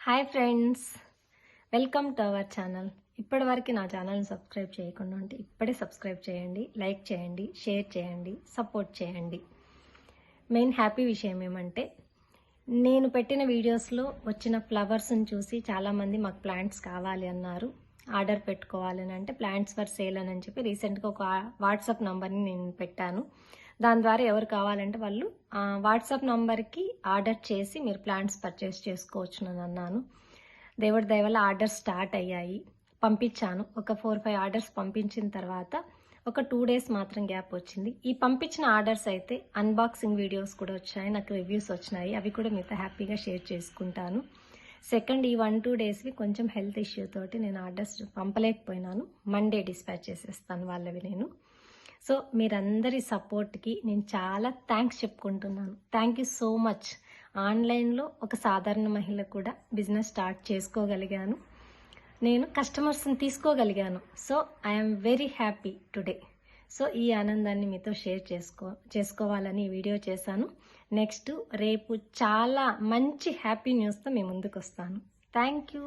Hi friends, welcome to our channel. ఇప్పటివరకు నా ఛానల్ని సబ్స్క్రైబ్ చేయకుండా ఉంటే ఇప్పుడే సబ్స్క్రైబ్ చేయండి, లైక్ చేయండి, షేర్ చేయండి, సపోర్ట్ చేయండి. మెయిన్ హ్యాపీ విషయం ఏమంటే నేను పెట్టిన వీడియోస్లో వచ్చిన ఫ్లవర్స్ని చూసి చాలామంది మాకు ప్లాంట్స్ కావాలి అన్నారు. ఆర్డర్ పెట్టుకోవాలని అంటే ప్లాంట్స్ ఫర్ సేల్ అని చెప్పి రీసెంట్గా ఒక వాట్సాప్ నంబర్ని నేను పెట్టాను. దాని ద్వారా ఎవరు కావాలంటే వాళ్ళు వాట్సాప్ నంబర్కి ఆర్డర్ చేసి మీరు ప్లాంట్స్ పర్చేస్ చేసుకోవచ్చు అని అన్నాను. దేవుడి దయ వల్ల ఆర్డర్స్ స్టార్ట్ అయ్యాయి. పంపించాను. ఒక 4-5 ఆర్డర్స్ పంపించిన తర్వాత ఒక 2 days మాత్రం గ్యాప్ వచ్చింది. ఈ పంపించిన ఆర్డర్స్ అయితే అన్బాక్సింగ్ వీడియోస్ కూడా వచ్చాయి, నాకు రివ్యూస్ వచ్చినాయి. అవి కూడా మీతో హ్యాపీగా షేర్ చేసుకుంటాను. సెకండ్, ఈ 1-2 daysవి కొంచెం హెల్త్ ఇష్యూ తోటి నేను ఆర్డర్స్ పంపలేకపోయినాను. మండే డిస్పాచ్ చేసేస్తాను వాళ్ళవి నేను. సో మీరందరి సపోర్ట్కి నేను చాలా థ్యాంక్స్ చెప్పుకుంటున్నాను. Thank you so much. ఆన్లైన్లో ఒక సాధారణ మహిళ కూడా బిజినెస్ స్టార్ట్ చేసుకోగలిగాను, నేను కస్టమర్స్ని తీసుకోగలిగాను. So I'm very happy today. So ఈ ఆనందాన్ని మీతో షేర్ చేసుకోవాలని ఈ వీడియో చేశాను. నెక్స్ట్ రేపు చాలా మంచి హ్యాపీ న్యూస్తో మీ ముందుకు వస్తాను. Thank you.